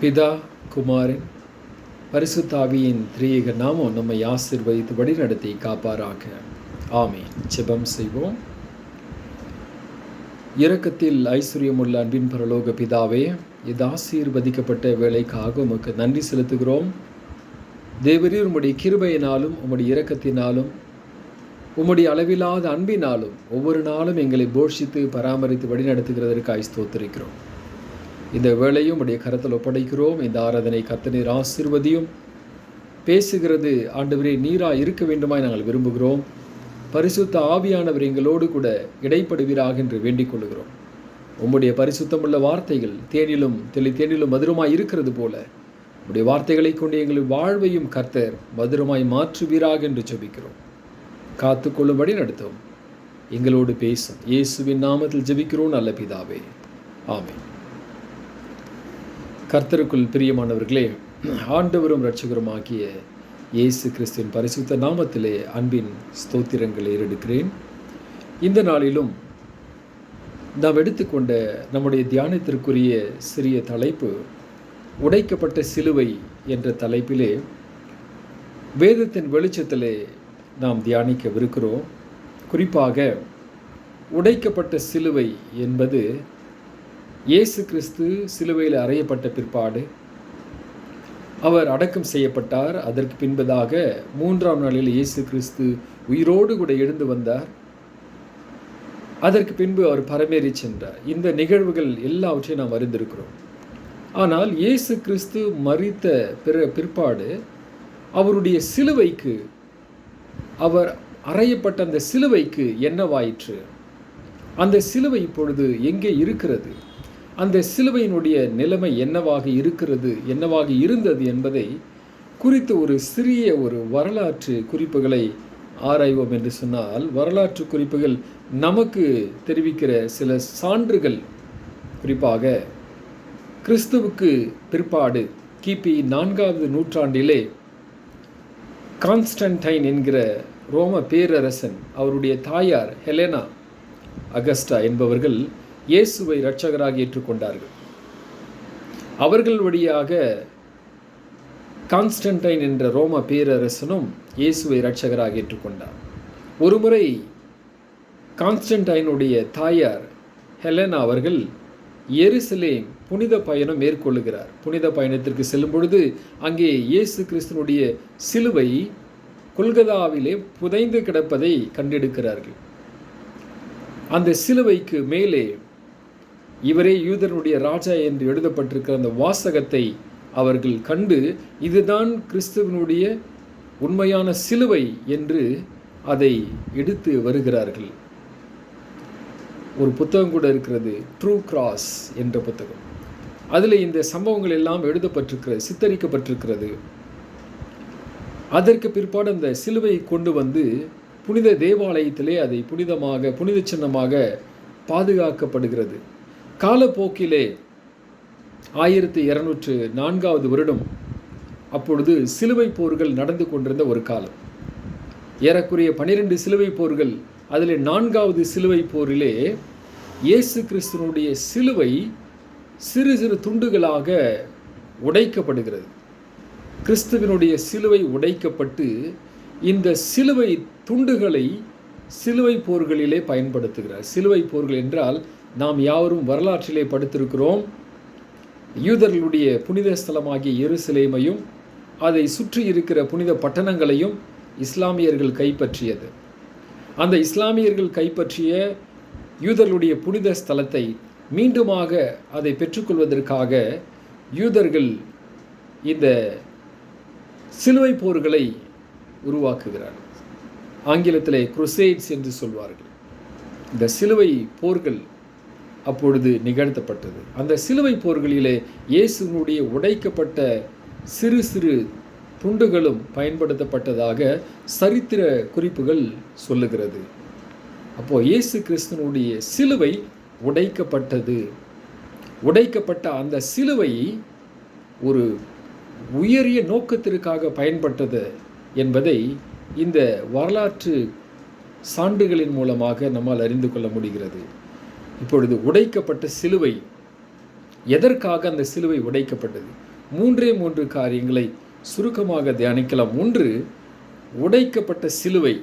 பிதா, குமாரன், பரிசுத்த ஆவியின் திரியேக நாமம் நம்மை ஆசீர்வதித்து வழிநடத்தி காப்பாராக. ஆமென். ஜெபம் செய்வோம். இரக்கத்தில் ஐஸ்வர்யமுள்ள அன்பின் பரலோக பிதாவே, இது ஆசீர்வதிக்கப்பட்ட வேலைக்காக உமக்கு நன்றி செலுத்துகிறோம். தேவரீர் உம்முடைய கிருபையினாலும் உம்முடைய இரக்கத்தினாலும் உம்முடைய அளவில்லாத அன்பினாலும் ஒவ்வொரு நாளும் எங்களை போஷித்து பராமரித்து வழிநடத்துகிறதற்காக ஸ்தோத்திரிக்கிறோம். இந்த வேளையும் உடைய கரத்தில் ஒப்படைக்கிறோம். இந்த ஆராதனை கர்த்தர் ஆசீர்வதியும். பேசுகிறது ஆண்டவரே நீராக இருக்க வேண்டுமாய் நாங்கள் விரும்புகிறோம். பரிசுத்த ஆவியானவர் எங்களோடு கூட இடைப்படுவீராக என்று வேண்டிக் கொள்கிறோம். உம்முடைய பரிசுத்தமுள்ள வார்த்தைகள் தேனிலும் தேனிலும் மதுரமாய் இருக்கிறது போல உம்முடைய வார்த்தைகளை கொண்டு எங்கள் வாழ்வையும் கர்த்தர் மதுரமாய் மாற்றுவீராக என்று ஜெபிக்கிறோம். காத்துக்கொள்ளும்படி நடத்தும். எங்களோடு பேசும். இயேசுவின் நாமத்தில் ஜெபிக்கிறோம் நல்ல பிதாவே. ஆமென். கர்த்தருக்குள் பிரியமானவர்களே, ஆண்டவரும் இரட்சகருமாகிய இயேசு கிறிஸ்துவின் பரிசுத்த நாமத்திலே அன்பின் ஸ்தோத்திரங்களை ஏறெடுக்கிறேன். இந்த நாளிலும் நாம் எடுத்துக்கொண்ட நம்முடைய தியானத்திற்குரிய சிறிய தலைப்பு உடைக்கப்பட்ட சிலுவை என்ற தலைப்பிலே வேதத்தின் வெளிச்சத்திலே நாம் தியானிக்கவிருக்கிறோம். குறிப்பாக உடைக்கப்பட்ட சிலுவை என்பது இயேசு கிறிஸ்து சிலுவையில் அறையப்பட்ட பிற்பாடு அவர் அடக்கம் செய்யப்பட்டார். அதற்கு பின்பதாக 3ஆம் நாளில் இயேசு கிறிஸ்து உயிரோடு கூட எழுந்து வந்தார். அதற்கு பின்பு அவர் பரமேறி சென்றார். இந்த நிகழ்வுகள் எல்லாவற்றையும் நாம் அறிந்திருக்கிறோம். ஆனால் இயேசு கிறிஸ்து மரித்த பிற்பாடு அவருடைய சிலுவைக்கு, அவர் அறையப்பட்ட அந்த சிலுவைக்கு என்னவாயிற்று? அந்த சிலுவை இப்பொழுது எங்கே இருக்கிறது? அந்த சிலுவையினுடைய நிலைமை என்னவாக இருக்கிறது, என்னவாக இருந்தது என்பதை குறித்து ஒரு சிறிய வரலாற்று குறிப்புகளை ஆராய்வோம் என்று சொன்னால், வரலாற்று குறிப்புகள் நமக்கு தெரிவிக்கிற சில சான்றுகள், குறிப்பாக கிறிஸ்துவுக்கு பிற்பாடு கிபி 4ஆவது நூற்றாண்டிலே கான்ஸ்டன்டைன் என்கிற ரோம பேரரசன், அவருடைய தாயார் ஹெலேனா அகஸ்டா என்பவர்கள் இயேசுவை இரட்சகராக ஏற்றுக்கொண்டார்கள். அவர்கள் வழியாக கான்ஸ்டன்டைன் என்ற ரோம பேரரசனும் இயேசுவை இரட்சகராக ஏற்றுக்கொண்டார். ஒருமுறை கான்ஸ்டன்டைனுடைய தாயார் ஹெலேனா அவர்கள் எருசலேம் புனித பயணம் மேற்கொள்ளுகிறார். புனித பயணத்திற்கு செல்லும் பொழுது அங்கே இயேசு கிறிஸ்துனுடைய சிலுவை கொல்கதாவிலே புதைந்து கிடப்பதை கண்டெடுக்கிறார்கள். அந்த சிலுவைக்கு மேலே இவரே யூதனுடைய ராஜா என்று எழுதப்பட்டிருக்கிற அந்த வாசகத்தை அவர்கள் கண்டு, இதுதான் கிறிஸ்துவனுடைய உண்மையான சிலுவை என்று அதை எடுத்து வருகிறார்கள். ஒரு புத்தகம் கூட இருக்கிறது, ட்ரூ கிராஸ் என்ற புத்தகம். அதில் இந்த சம்பவங்கள் எல்லாம் எழுதப்பட்டிருக்கிறது, சித்தரிக்கப்பட்டிருக்கிறது. அதற்கு பிற்பாடு அந்த சிலுவை கொண்டு வந்து புனித தேவாலயத்திலே அதை புனித சின்னமாக பாதுகாக்கப்படுகிறது. காலப்போக்கிலே 1204ஆவது வருடம், அப்பொழுது சிலுவை போர்கள் நடந்து கொண்டிருந்த ஒரு காலம். ஏறக்குறைய 12 சிலுவை போர்கள். அதில் 4ஆவது சிலுவை போரிலே இயேசு கிறிஸ்துவனுடைய சிலுவை சிறு சிறு துண்டுகளாக உடைக்கப்படுகிறது. கிறிஸ்துவனுடைய சிலுவை உடைக்கப்பட்டு இந்த சிலுவை துண்டுகளை சிலுவை போர்களிலே பயன்படுத்துகிறார். சிலுவை போர்கள் என்றால் நாம் யாவரும் வரலாற்றிலே படித்திருக்கிறோம். யூதர்களுடைய புனித ஸ்தலமாகிய எருசலேமையும் அதை சுற்றி இருக்கிற புனித பட்டணங்களையும் இஸ்லாமியர்கள் கைப்பற்றியது. அந்த இஸ்லாமியர்கள் கைப்பற்றிய யூதர்களுடைய புனித ஸ்தலத்தை மீண்டுமாக அதை பெற்றுக்கொள்வதற்காக யூதர்கள் இந்த சிலுவை போர்களை உருவாக்குகிறார்கள். ஆங்கிலத்திலே குருசேட்ஸ் என்று சொல்வார்கள். இந்த சிலுவை போர்கள் அப்பொழுது நிகழ்த்தப்பட்டது. அந்த சிலுவை போர்களிலே இயேசுனுடைய உடைக்கப்பட்ட சிறு சிறு துண்டுகளும் பயன்படுத்தப்பட்டதாக சரித்திர குறிப்புகள் சொல்லுகிறது. அப்போது இயேசு கிறிஸ்துவனுடைய சிலுவை உடைக்கப்பட்டது. உடைக்கப்பட்ட அந்த சிலுவை ஒரு உயரிய நோக்கத்திற்காக பயன்பட்டது என்பதை இந்த வரலாற்று சான்றுகளின் மூலமாக நம்மால் அறிந்து கொள்ள முடிகிறது. இப்பொழுது உடைக்கப்பட்ட சிலுவை, எதற்காக அந்த சிலுவை உடைக்கப்பட்டது? மூன்று காரியங்களை சுருக்கமாக தியானிக்கலாம். ஒன்று, உடைக்கப்பட்ட சிலுவை.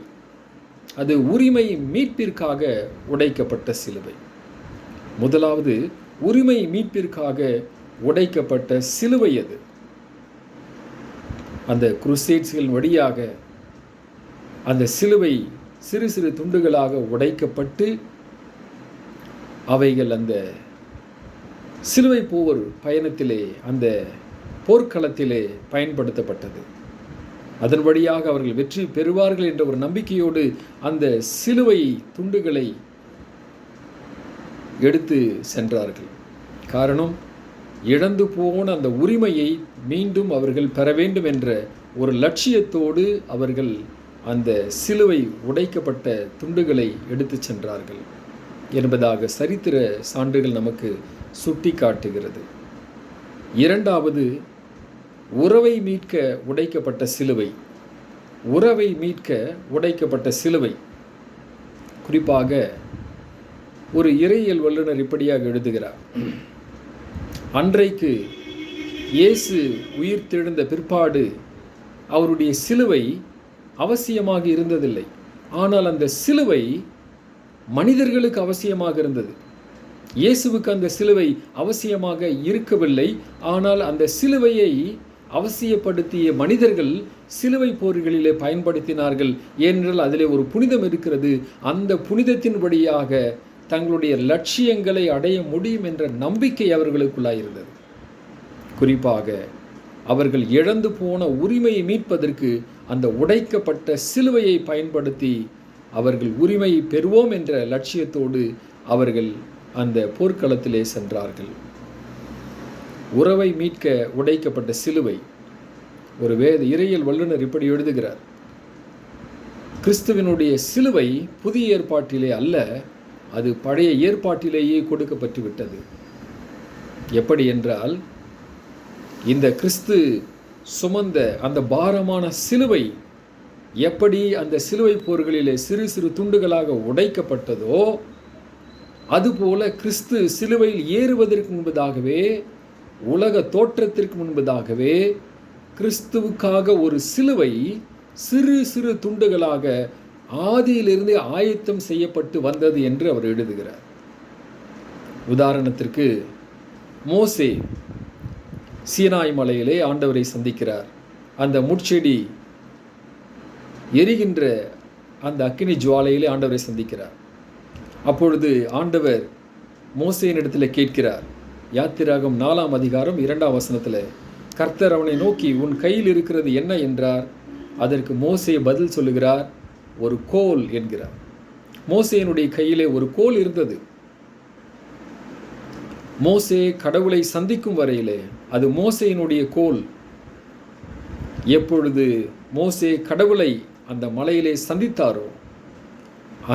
அது உரிமை மீட்பிற்காக உடைக்கப்பட்ட சிலுவை. முதலாவது, உரிமை மீட்பிற்காக உடைக்கப்பட்ட சிலுவை. அது அந்த குருசேட்ஸ்கள் வழியாக அந்த சிலுவை சிறு சிறு துண்டுகளாக உடைக்கப்பட்டு அவைகள் அந்த சிலுவை போர் பயணத்திலே, அந்த போர்க்களத்திலே பயன்படுத்தப்பட்டது. அதன் வழியாக அவர்கள் வெற்றி பெறுவார்கள் என்ற ஒரு நம்பிக்கையோடு அந்த சிலுவை துண்டுகளை எடுத்து சென்றார்கள். காரணம், இழந்து போன அந்த உரிமையை மீண்டும் அவர்கள் பெற வேண்டும் என்ற ஒரு லட்சியத்தோடு அவர்கள் அந்த சிலுவை உடைக்கப்பட்ட துண்டுகளை எடுத்து சென்றார்கள் என்பதாக சரித்திர சான்றுகள் நமக்கு சுட்டி காட்டுகிறது. இரண்டாவது, உறவை மீட்க உடைக்கப்பட்ட சிலுவை. உறவை மீட்க உடைக்கப்பட்ட சிலுவை. குறிப்பாக ஒரு இறையியல் வல்லுநர் இப்படியாக எழுதுகிறார். அன்றைக்கு இயேசு உயிர்த்தெழுந்த பிற்பாடு அவருடைய சிலுவை அவசியமாக இருந்ததில்லை. ஆனால் அந்த சிலுவை மனிதர்களுக்கு அவசியமாக இருந்தது. இயேசுவுக்கு அந்த சிலுவை அவசியமாக இருக்கவில்லை. ஆனால் அந்த சிலுவையை அவசியப்படுத்திய மனிதர்கள் சிலுவை போர்களிலே பயன்படுத்தினார்கள். ஏனென்றால் அதிலே ஒரு புனிதம் இருக்கிறது. அந்த புனிதத்தின் வழியாக தங்களுடைய லட்சியங்களை அடைய முடியும் என்ற நம்பிக்கை அவர்களுக்குள்ளாயிருந்தது. குறிப்பாக அவர்கள் இழந்து போன உரிமையை மீட்பதற்கு அந்த உடைக்கப்பட்ட சிலுவையை பயன்படுத்தி அவர்கள் உரிமையை பெறுவோம் என்ற லட்சியத்தோடு அவர்கள் அந்த போர்க்களத்திலே சென்றார்கள். உறவை மீட்க உடைக்கப்பட்ட சிலுவை. ஒரு இறையியல் வல்லுநர் இப்படி எழுதுகிறார். கிறிஸ்துவினுடைய சிலுவை புதிய ஏற்பாட்டிலே அல்ல, அது பழைய ஏற்பாட்டிலேயே கொடுக்கப்பட்டு விட்டது. எப்படி என்றால், இந்த கிறிஸ்து சுமந்த அந்த பாரமான சிலுவை எப்படி அந்த சிலுவை போர்களிலே சிறு சிறு துண்டுகளாக உடைக்கப்பட்டதோ, அதுபோல கிறிஸ்து சிலுவையில் ஏறுவதற்கு முன்பதாகவே, உலக தோற்றத்திற்கு முன்பதாகவே கிறிஸ்துவுக்காக ஒரு சிலுவை சிறு சிறு துண்டுகளாக ஆதியிலிருந்து ஆயத்தம் செய்யப்பட்டு வந்தது என்று அவர் எழுதுகிறார். உதாரணத்திற்கு, மோசே சீனாய் மலையிலே ஆண்டவரை சந்திக்கிறார். அந்த முட்செடி எரிகின்ற அந்த அக்கினி ஜுவாலையிலே ஆண்டவரை சந்திக்கிறார். அப்பொழுது ஆண்டவர் மோசேயினிடத்தில் கேட்கிறார். யாத்திராகம் 4ஆம் அதிகாரம் 2ஆம் வசனத்தில் கர்த்தர் அவனை நோக்கி, உன் கையில் இருக்கிறது என்ன என்றார். அதற்கு மோசே பதில் சொல்லுகிறார், ஒரு கோல் என்கிறார். மோசேயினுடைய கையிலே ஒரு கோல் இருந்தது. மோசே கடவுளை சந்திக்கும் வரையிலே அது மோசேயினுடைய கோல். எப்பொழுது மோசே கடவுளை அந்த மலையிலே சந்தித்தாரோ,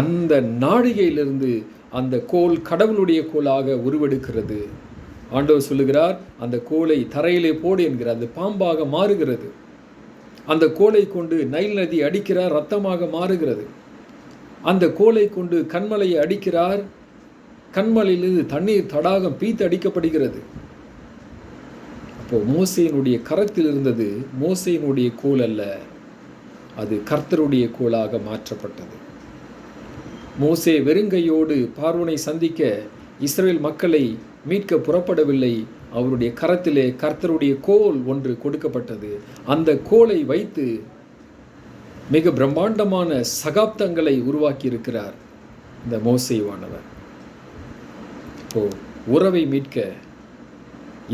அந்த நாழிகையிலிருந்து அந்த கோல் கடவுளுடைய கோலாக உருவெடுக்கிறது. ஆண்டவர் சொல்லுகிறார், அந்த கோலை தரையிலே போடு என்கிறார். அது பாம்பாக மாறுகிறது. அந்த கோலை கொண்டு நைல் நதி அடிக்கிறார், இரத்தமாக மாறுகிறது. அந்த கோலை கொண்டு கண்மலையை அடிக்கிறார், கண்மலையிலிருந்து தண்ணீர் தடாகம் பீத்து அடிக்கப்படுகிறது. அப்போ மோசேயினுடைய கரத்தில் இருந்தது மோசேயினுடைய கோல் அல்ல, அது கர்த்தருடைய கோலாக மாற்றப்பட்டது. மோசே வெறுங்கையோடு பார்வோனை சந்திக்க இஸ்ரவேல் மக்களை மீட்க புறப்படவில்லை. அவருடைய கரத்திலே கர்த்தருடைய கோல் ஒன்று கொடுக்கப்பட்டது. அந்த கோலை வைத்து மிக பிரம்மாண்டமான சகாப்தங்களை உருவாக்கி இருக்கிறார் இந்த மோசேவானவர். இப்போ உறவை மீட்க,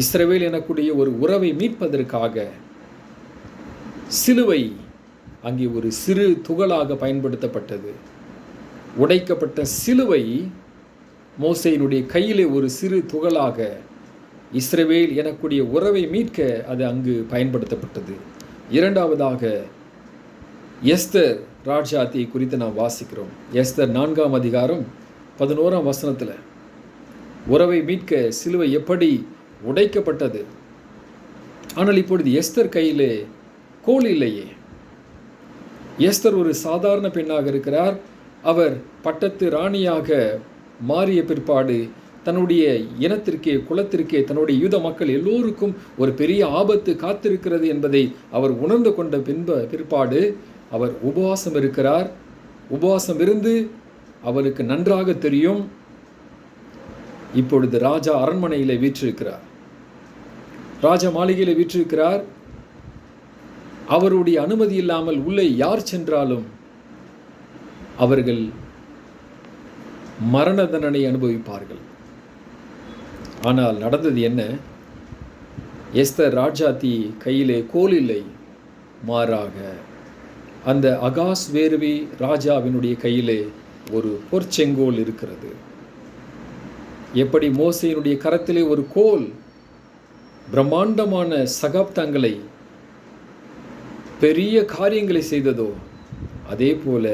இஸ்ரவேல் எனக்கூடிய ஒரு உறவை மீட்பதற்காக சிலுவை அங்கே ஒரு சிறு துகளாக பயன்படுத்தப்பட்டது. உடைக்கப்பட்ட சிலுவை மோசேயினுடைய கையிலே ஒரு சிறு துகளாக இஸ்ரவேல் எனக்கூடிய உறவை மீட்க அது அங்கு பயன்படுத்தப்பட்டது. இரண்டாவதாக, எஸ்தர் ராஜாத்தி குறித்து நாம் வாசிக்கிறோம். எஸ்தர் 4ஆம் அதிகாரம் 11ஆம் வசனத்தில் உறவை மீட்க சிலுவை எப்படி உடைக்கப்பட்டது. ஆனால் இப்பொழுது எஸ்தர் கையிலே கோல் இல்லையே. எஸ்தர் ஒரு சாதாரண பெண்ணாக இருக்கிறார். அவர் பட்டத்து ராணியாக மாறிய பிற்பாடு தன்னுடைய இனத்திற்கே, குலத்திற்கே, தன்னுடைய யூத மக்கள் எல்லோருக்கும் ஒரு பெரிய ஆபத்து காத்திருக்கிறது என்பதை அவர் உணர்ந்து கொண்ட பிற்பாடு அவர் உபவாசம் இருக்கிறார். உபவாசம் இருந்து அவருக்கு நன்றாக தெரியும், இப்பொழுது ராஜா அரண்மனையிலே வீற்றிருக்கிறார், ராஜ மாளிகையிலே வீற்றிருக்கிறார். அவருடைய அனுமதி இல்லாமல் உள்ளே யார் சென்றாலும் அவர்கள் மரண தண்டனை அனுபவிப்பார்கள். ஆனால் நடந்தது என்ன? எஸ்தர் ராஜாத்தி கையிலே கோல் இல்லை, மாறாக அந்த அகாஸ்வேருவி ராஜாவினுடைய கையிலே ஒரு பொற்செங்கோல் இருக்கிறது. எப்படி மோசேயினுடைய கரத்திலே ஒரு கோல் பிரம்மாண்டமான சகாப்தங்களை, பெரிய காரியங்களை செய்ததோ, அதே போல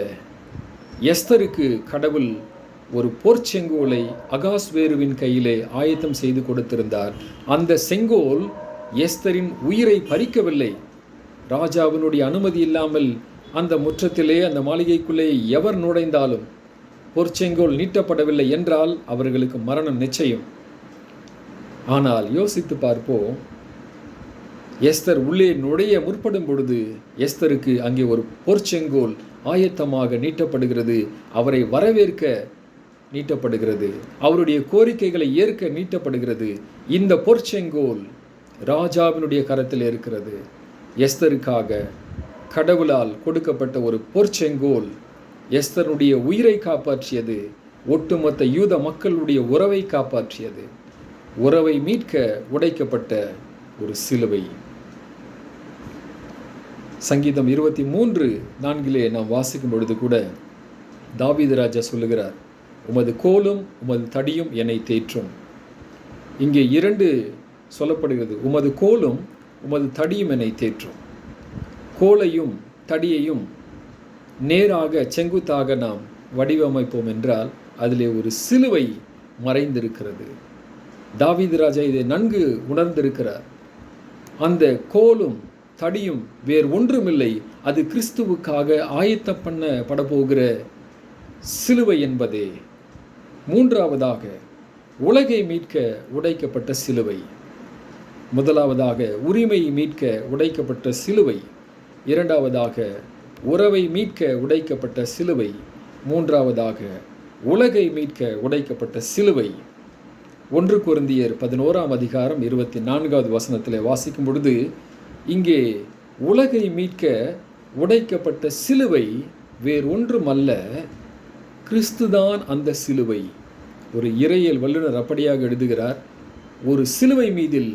எஸ்தருக்கு கடவுள் ஒரு பொற்செங்கோலை அகாஸ்வேருவின் கையிலே ஆயத்தம் செய்து கொடுத்திருந்தார். அந்த செங்கோல் எஸ்தரின் உயிரை பறிக்கவில்லை. ராஜாவினுடைய அனுமதி இல்லாமல் அந்த முற்றத்திலே, அந்த மாளிகைக்குள்ளே எவர் நுழைந்தாலும் பொற்செங்கோல் நீட்டப்படவில்லை என்றால் அவர்களுக்கு மரணம் நிச்சயம். ஆனால் யோசித்து பார்ப்போம், எஸ்தர் உள்ளே நுழைய முற்படும் பொழுது எஸ்தருக்கு அங்கே ஒரு பொற்செங்கோல் ஆயத்தமாக நீட்டப்படுகிறது. அவரை வரவேற்க நீட்டப்படுகிறது, அவருடைய கோரிக்கைகளை ஏற்க நீட்டப்படுகிறது. இந்த பொற்செங்கோல் ராஜாவினுடைய கரத்தில் இருக்கிறது. எஸ்தருக்காக கடவுளால் கொடுக்கப்பட்ட ஒரு பொற்செங்கோல் எஸ்தருடைய உயிரை காப்பாற்றியது, ஒட்டுமொத்த யூத மக்களுடைய உறவை காப்பாற்றியது. உறவை மீட்க உடைக்கப்பட்ட ஒரு சிலுவை. சங்கீதம் 23:4 நாம் வாசிக்கும் பொழுது கூட தாவீது ராஜா சொல்லுகிறார், உமது கோலும் உமது தடியும் என்னை தேற்றும். இங்கே 2 சொல்லப்படுகிறது, உமது கோலும் உமது தடியும் என்னை தேற்றும். கோலையும் தடியையும் நேராக செங்குத்தாக நாம் வடிவமைப்போம் என்றால் அதிலே ஒரு சிலுவை மறைந்திருக்கிறது. தாவீது ராஜா இதை நன்கு உணர்ந்திருக்கிறார். அந்த கோலும் தடியும் வேறு ஒன்றுமில்லை, அது கிறிஸ்துவுக்காக ஆயத்தம் பண்ணப்பட போகிற சிலுவை என்பதே. 3வதாக உலகை மீட்க உடைக்கப்பட்ட சிலுவை. முதலாவதாக உரிமை மீட்க உடைக்கப்பட்ட சிலுவை, 2வதாக உறவை மீட்க உடைக்கப்பட்ட சிலுவை, 3வதாக உலகை மீட்க உடைக்கப்பட்ட சிலுவை. 1 கொரிந்தியர் 11:24 வாசிக்கும் பொழுது இங்கே உலகை மீட்க உடைக்கப்பட்ட சிலுவை வேறு ஒன்றுமல்ல, கிறிஸ்துதான் அந்த சிலுவை. ஒரு இறையியல் வல்லுநர் அப்படியாக எழுதுகிறார், ஒரு சிலுவை மீதில்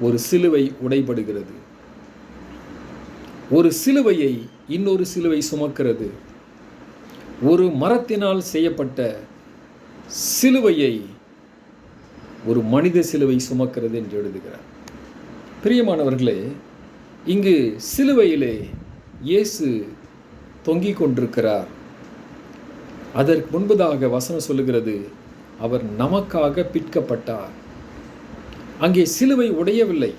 ஒரு சிலுவை உடைபடுகிறது, ஒரு சிலுவையை இன்னொரு சிலுவை சுமக்கிறது, ஒரு மரத்தினால் செய்யப்பட்ட சிலுவையை ஒரு மனித சிலுவை சுமக்கிறது என்று எழுதுகிறார். பிரியமானவர்களே, இங்கு சிலுவையிலே இயேசு தொங்கிக் கொண்டிருக்கிறார். அதற்கு முன்பதாக வசனம் சொல்லுகிறது, அவர் நமக்காக பிற்கப்பட்டார். அங்கே சிலுவை உடையவில்லை,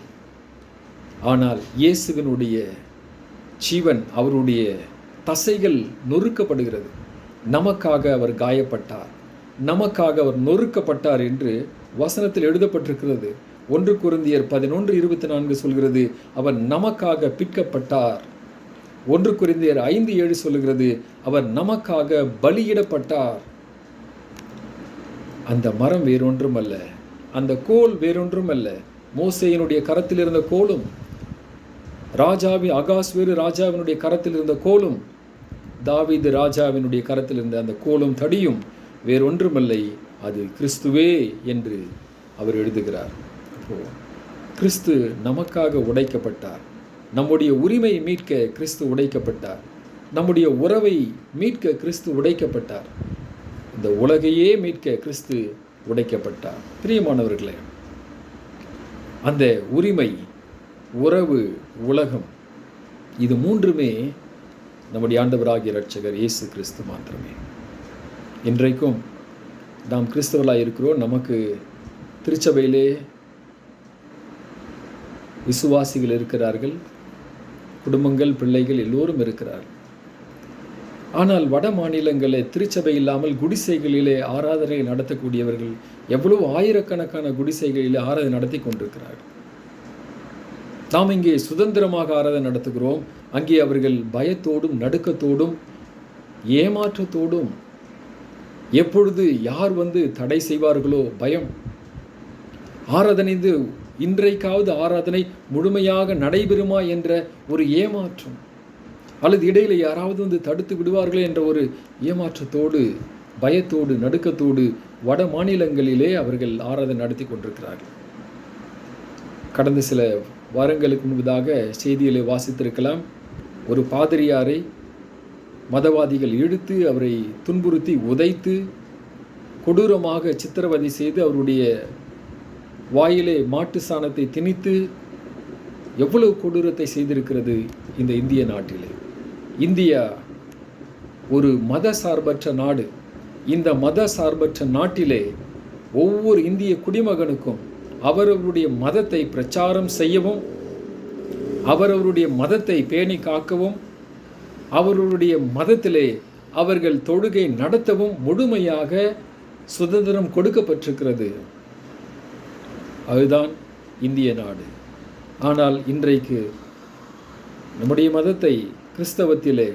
ஆனால் இயேசுவினுடைய ஜீவன், அவருடைய தசைகள் நொறுக்கப்படுகிறது. நமக்காக அவர் காயப்பட்டார், நமக்காக அவர் நொறுக்கப்பட்டார் என்று வசனத்தில் எழுதப்பட்டிருக்கிறது. 1 கொரிந்தியர் 11:24 சொல்கிறது, அவர் நமக்காக பிற்கப்பட்டார். 1 கொரிந்தியர் 5:7 சொல்லுகிறது, அவர் நமக்காக பலியிடப்பட்டார். அந்த மரம் வேறொன்றுமல்ல, அந்த கோல் வேறொன்றுமல்ல, மோசேயினுடைய கரத்தில் இருந்த கோலும், அகாஸ்வேரு ராஜாவினுடைய கரத்தில் இருந்த கோலும், தாவீது ராஜாவினுடைய கரத்தில் இருந்த அந்த கோலும் தடியும் வேறொன்றுமில்லை, அது கிறிஸ்துவே என்று அவர் எழுதுகிறார். கிறிஸ்து நமக்காக உடைக்கப்பட்டார். நம்முடைய உரிமை மீட்க கிறிஸ்து உடைக்கப்பட்டார். நம்முடைய உறவை மீட்க கிறிஸ்து உடைக்கப்பட்டார். இந்த உலகையே மீட்க கிறிஸ்து உடைக்கப்பட்டார். பிரியமானவர்களே, அந்த உரிமை, உறவு, உலகம், இது மூன்றுமே நம்முடைய ஆண்டவராகிய இரட்சகர் இயேசு கிறிஸ்து மாத்திரமே. இன்றைக்கும் நாம் கிறிஸ்தவர்களாக இருக்கிறோம். நமக்கு திருச்சபையிலே விசுவாசிகள் இருக்கிறார்கள், குடும்பங்கள், பிள்ளைகள் எல்லோரும் இருக்கிறார்கள். ஆனால் வட மாநிலங்களில் திருச்சபை இல்லாமல் குடிசைகளிலே ஆராதனை நடத்தக்கூடியவர்கள் எவ்வளவு ஆயிரக்கணக்கான குடிசைகளிலே ஆராதனை நடத்தி கொண்டிருக்கிறார்கள். நாம் இங்கே சுதந்திரமாக ஆராதனை நடத்துகிறோம். அங்கே அவர்கள் பயத்தோடும் நடுக்கத்தோடும் ஏமாற்றத்தோடும் எப்பொழுது யார் தடை செய்வார்களோ பயம். ஆராதனை இன்றைக்காவது ஆராதனை முழுமையாக நடைபெறுமா என்ற ஒரு ஏமாற்றம், அல்லது இடையில யாராவது தடுத்து விடுவார்களே என்ற ஒரு ஏமாற்றத்தோடு பயத்தோடு நடுக்கத்தோடு வட மாநிலங்களிலே அவர்கள் ஆராதனை நடத்தி கொண்டிருக்கிறார்கள். கடந்த சில வாரங்களுக்கு முன்பதாக செய்திகளை வாசித்திருக்கலாம். ஒரு பாதிரியாரை மதவாதிகள் இழுத்து அவரை துன்புறுத்தி உதைத்து கொடூரமாக சித்திரவதை செய்து அவருடைய வாயிலே மாட்டு சாணத்தை திணித்து எவ்வளவு கொடூரத்தை செய்திருக்கிறது இந்த இந்திய நாட்டிலே. இந்தியா ஒரு மத சார்பற்ற நாடு. இந்த மத சார்பற்ற நாட்டிலே ஒவ்வொரு இந்திய குடிமகனுக்கும் அவரவருடைய மதத்தை பிரச்சாரம் செய்யவும், அவரவருடைய மதத்தை பேணி காக்கவும், அவர்களுடைய மதத்திலே அவர்கள் தொழுகை நடத்தவும் முழுமையாக சுதந்திரம் கொடுக்கப்பட்டிருக்கிறது. அதுதான் இந்திய நாடு. ஆனால் இன்றைக்கு நம்முடைய மதத்தை கிறிஸ்தவத்திலே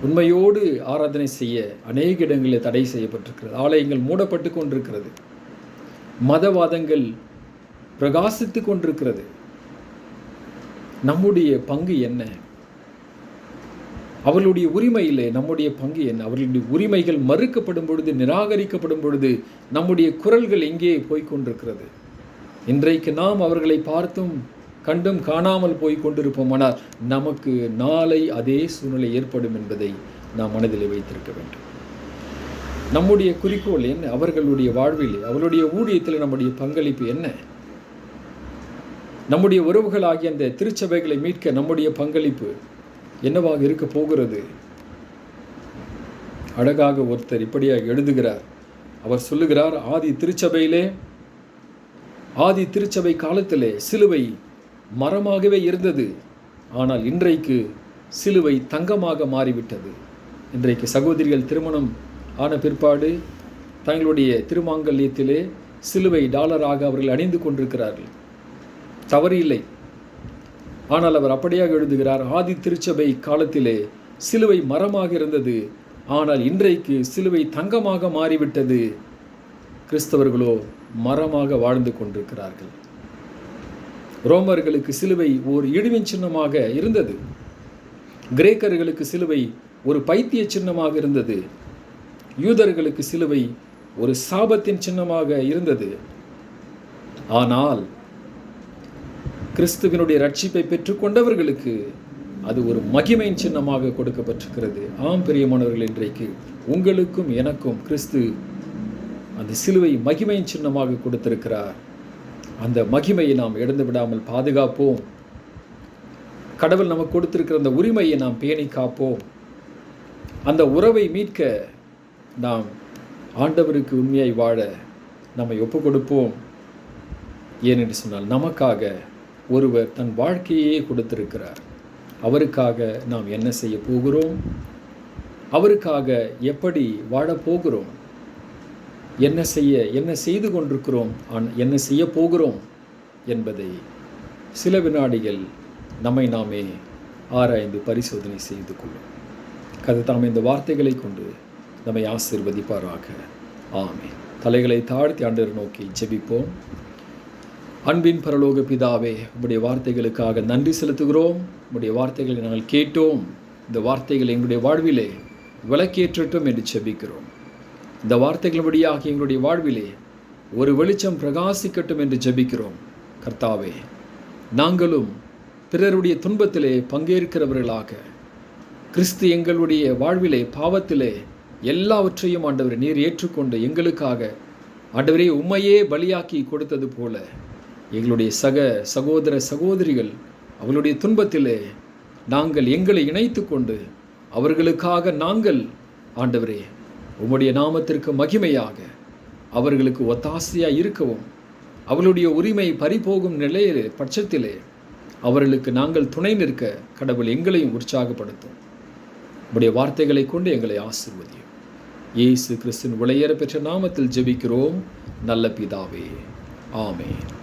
உண்மையோடு ஆராதனை செய்ய அநேக இடங்களில் தடை செய்யப்பட்டிருக்கிறது. ஆலயங்கள் மூடப்பட்டு கொண்டிருக்கிறது. மதவாதங்கள் பிரகாசித்து கொண்டிருக்கிறது. நம்முடைய பங்கு என்ன? அவர்களுடைய உரிமையிலே நம்முடைய பங்கு என்ன? அவர்களுடைய உரிமைகள் மறுக்கப்படும் பொழுது, நிராகரிக்கப்படும் பொழுது நம்முடைய குரல்கள் எங்கே போய்கொண்டிருக்கிறது? இன்றைக்கு நாம் அவர்களை பார்த்தும் கண்டும் காணாமல் போய் கொண்டிருப்போம். ஆனால் நமக்கு நாளை அதே சூழ்நிலை ஏற்படும் என்பதை நாம் மனதில் வைத்திருக்க வேண்டும். நம்முடைய குறிக்கோள் என்ன? அவர்களுடைய வாழ்வில், அவர்களுடைய ஊழியத்தில் நம்முடைய பங்களிப்பு என்ன? நம்முடைய உறவுகளாகிய அந்த திருச்சபைகளை மீட்க நம்முடைய பங்களிப்பு என்னவாக இருக்க போகிறது? அழகாக ஒருத்தர் இப்படியாக எழுதுகிறார். அவர் சொல்லுகிறார், ஆதி திருச்சபை காலத்திலே சிலுவை மரமாகவே இருந்தது. ஆனால் இன்றைக்கு சிலுவை தங்கமாக மாறிவிட்டது. இன்றைக்கு சகோதரிகள் திருமணம் ஆன பிற்பாடு தங்களுடைய திருமாங்கல்யத்திலே சிலுவை டாலராக அவர்கள் அணிந்து கொண்டிருக்கிறார்கள். தவறு இல்லை. ஆனால் அவர் அப்படியாக எழுதுகிறார், ஆதி திருச்சபை காலத்திலே சிலுவை மரமாக இருந்தது, ஆனால் இன்றைக்கு சிலுவை தங்கமாக மாறிவிட்டது. கிறிஸ்தவர்களோ மரமாக வாழ்ந்து கொண்டிருக்கிறார்கள். ரோமர்களுக்கு சிலுவை ஒரு இழிவின் சின்னமாக இருந்தது. கிரேக்கர்களுக்கு சிலுவை ஒரு பைத்திய சின்னமாக இருந்தது. யூதர்களுக்கு சிலுவை ஒரு சாபத்தின் சின்னமாக இருந்தது. ஆனால் கிறிஸ்துவினுடைய ரட்சிப்பை பெற்றுக்கொண்டவர்களுக்கு அது ஒரு மகிமையின் சின்னமாக கொடுக்கப்பட்டிருக்கிறது. ஆம் பிரியமானவர்கள், இன்றைக்கு உங்களுக்கும் எனக்கும் கிறிஸ்து அந்த சிலுவை மகிமையின் சின்னமாக கொடுத்திருக்கிறார். அந்த மகிமையை நாம் இழந்து விடாமல் பாதுகாப்போம். கடவுள் நமக்கு கொடுத்திருக்கிற அந்த உரிமையை நாம் பேணி காப்போம். அந்த உறவை மீட்க நாம் ஆண்டவருக்கு உண்மையாய் வாழ நம்மை ஒப்பு கொடுப்போம். ஏனென்று சொன்னால் நமக்காக ஒருவர் தன் வாழ்க்கையே கொடுத்திருக்கிறார். அவருக்காக நாம் என்ன செய்ய போகிறோம்? அவருக்காக எப்படி வாழப்போகிறோம்? என்ன செய்து கொண்டிருக்கிறோம், என்ன செய்ய போகிறோம் என்பதை சில வினாடிகள் நம்மை நாமே ஆராய்ந்து பரிசோதனை செய்து கொள்ளும். கர்த்தர் இந்த வார்த்தைகளை கொண்டு நம்மை ஆசீர்வதிப்பாராக. ஆமென். தலைகளை தாழ்த்தி ஆண்டவரை நோக்கி ஜெபிப்போம். அன்பின் பரலோக பிதாவே, உம்முடைய வார்த்தைகளுக்காக நன்றி செலுத்துகிறோம். உம்முடைய வார்த்தைகளை நாங்கள் கேட்டோம். இந்த வார்த்தைகள் எங்களுடைய வாழ்விலே விளக்கேற்றட்டும் என்று ஜெபிக்கிறோம். இந்த வார்த்தைகள் வழியாக எங்களுடைய வாழ்விலே ஒரு வெளிச்சம் பிரகாசிக்கட்டும் என்று ஜெபிக்கிறோம். கர்த்தாவே, நாங்களும் பிறருடைய துன்பத்திலே பங்கேற்கிறவர்களாக, கிறிஸ்து எங்களுடைய வாழ்விலே பாவத்திலே எல்லாவற்றையும் ஆண்டவரை நீர் ஏற்றுக்கொண்டு எங்களுக்காக ஆண்டவரே உம்மையே பலியாக்கி கொடுத்தது போல எங்களுடைய சகோதர சகோதரிகள் அவர்களுடைய துன்பத்திலே நாங்கள் எங்களை இணைத்து கொண்டு அவர்களுக்காக நாங்கள் ஆண்டவரே உம்முடைய நாமத்திற்கு மகிமையாக அவர்களுக்கு ஒத்தாசையாக இருக்கவும், அவளுடைய உரிமை பறிபோகும் நிலையிலே பட்சத்திலே அவர்களுக்கு நாங்கள் துணை நிற்க கடவுள் எங்களையும் உற்சாகப்படுத்தும். உம்முடைய வார்த்தைகளை கொண்டு எங்களை ஆசீர்வதியும். இயேசு கிறிஸ்துவின் விலையேற பெற்ற நாமத்தில் ஜெபிக்கிறோம் நல்ல பிதாவே. ஆமென்.